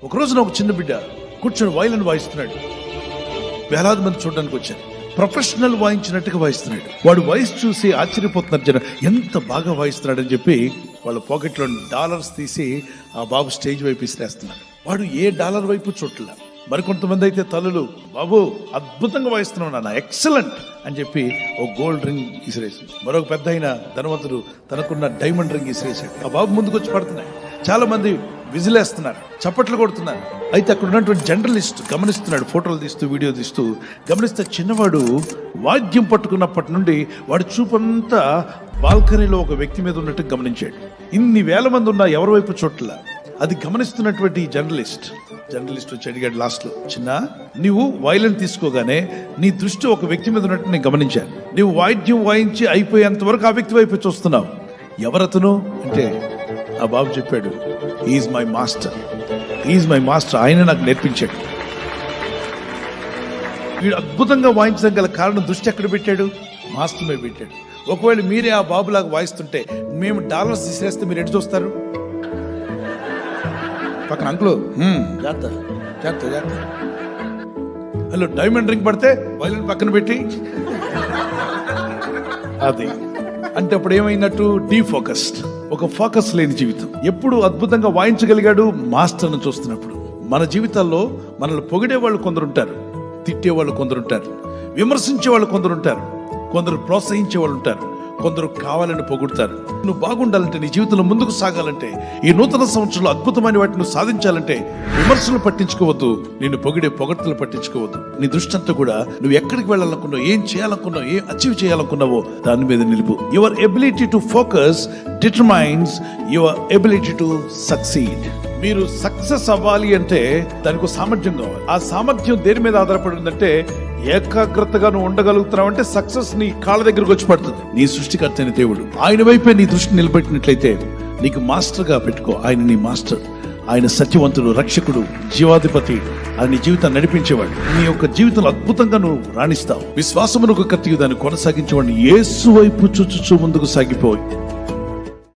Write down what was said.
ఒక రోజున ఒక చిన్న బిడ్డ కూర్చొని వైలిన్ వాయిస్తున్నాడు. వేలాది మంది చూడడానికి వచ్చారు. ప్రొఫెషనల్ వాయించినట్టుగా వాయిస్తున్నాడు. వాడు వాయిస్ చూసి ఆశ్చర్యపోతున్నారు జనం, ఎంత బాగా వాయిస్తున్నాడు అని చెప్పి వాళ్ళ పాకెట్లో డాలర్స్ తీసి ఆ బాబు స్టేజ్ వైపు ఇసిరేస్తున్నారు. వాడు ఏ డాలర్ వైపు చూడలే. మరికొంతమంది అయితే తల్లులు, బాబు అద్భుతంగా వాయిస్తున్నావు నాన్న, ఎక్సలెంట్ అని చెప్పి ఒక గోల్డ్ రింగ్ ఇసిరేసి, మరొక పెద్ద అయిన ధనవంతుడు తనకున్న డైమండ్ రింగ్ ఇసిరేసాడు. ఆ బాబు ముందుకు వచ్చి పడుతున్నాయి. చాలా మంది విజిలేస్తున్నారు, చప్పట్లు కొడుతున్నారు. అయితే అక్కడ ఉన్నటువంటి జర్నలిస్ట్ గమనిస్తున్నాడు, ఫోటోలు తీస్తూ వీడియో తీస్తూ గమనిస్తే చిన్నవాడు వాద్యం పట్టుకున్నప్పటి నుండి వాడి చూపంతా బాల్కనీలో ఒక వ్యక్తి మీద ఉన్నట్టు గమనించాడు. ఇన్ని వేల మంది ఉన్నా ఎవరి వైపు చోట్ల అది గమనిస్తున్నటువంటి జర్నలిస్ట్ వచ్చి అడిగాడు లాస్ట్ లో, చిన్న నీవు వైలెన్ తీసుకోగానే నీ దృష్టి ఒక వ్యక్తి మీద ఉన్నట్టు నేను గమనించాను. నీవు వాయిద్యం వాయించి అయిపోయేంత వరకు ఆ వ్యక్తి వైపు చూస్తున్నావు, ఎవరతను అంటే ఆ బాబు చెప్పాడు, is my master, is my master, ఆయన నాకు నేర్పించాడు. వీడు అద్భుతంగా వాయించడం గల కారణం దృష్టి ఎక్కడ పెట్టాడు? మాస్టర్ మీద పెట్టాడు. ఒకవేళ మీరే ఆ బాబులాగా వాయిస్తుంటే మేము డాలర్స్ తీసేస్తే మీరు ఎటు చూస్తారు? పక్కన అంకులు జాగ్రత్త హలో డైమండ్ రింగ్ పడితే వైలెన్ పక్కన పెట్టి అది అంటే అప్పుడు ఏమైనట్టు? డీఫోకస్డ్, ఒక ఫోకస్ లేని జీవితం. ఎప్పుడు అద్భుతంగా వాయించగలిగాడు? మాస్టర్ను చూస్తున్నప్పుడు. మన జీవితాల్లో మనల్ని పొగిడే వాళ్ళు కొందరు ఉంటారు, తిట్టే వాళ్ళు కొందరు ఉంటారు, విమర్శించే వాళ్ళు కొందరు ఉంటారు, కొందరు ప్రోత్సహించే వాళ్ళు ఉంటారు, కొందరు కావాలని పొగుడతారు. నువ్వు బాగుండాలంటే, నీ జీవితంలో ముందుకు సాగాలంటే, ఈ నూతన సంవత్సరంలో అద్భుతమైన వాటిని నువ్వు సాధించాలంటే విమర్శలు పట్టించుకోవద్దు, నిన్ను పొగిడే పొగడ్తలు పట్టించుకోవద్దు. నీ దృష్టి అంతా కూడా నువ్వు ఎక్కడికి వెళ్ళాలనుకున్నావు, ఏం చేయాలనుకున్నావు, ఏం అచీవ్ చేయాలనుకున్నావో దాని మీద నిలుపు. Your ability to focus determines your ability to succeed. మీరు సక్సెస్ అవ్వాలి అంటే దానికి ఒక సామర్థ్యం కావాలి. ఆ సామర్థ్యం దేని మీద ఆధారపడి ఉందంటే, ఏకాగ్రతగా నువ్వు ఉండగలుగుతున్నావు అంటే సక్సెస్ నీ కాళ్ళ దగ్గరకు వచ్చి పడుతుంది. నీ సృష్టికర్త అయిన దేవుడు ఆయన వైపే నీ దృష్టి నిలబెట్టినట్లయితే నీకు మాస్టర్గా పెట్టుకో. ఆయన నీ మాస్టర్, ఆయన సత్యవంతుడు, రక్షకుడు, జీవాధిపతి, ఆయన నీ జీవితాన్ని నడిపించేవాడు. నీ యొక్క జీవితంలో అద్భుతంగా నువ్వు రాణిస్తావు. విశ్వాసమునకు కత్తిగా దాన్ని కొనసాగించేవాడిని యేసు వైపు చూచుచూ ముందుకు సాగిపోయి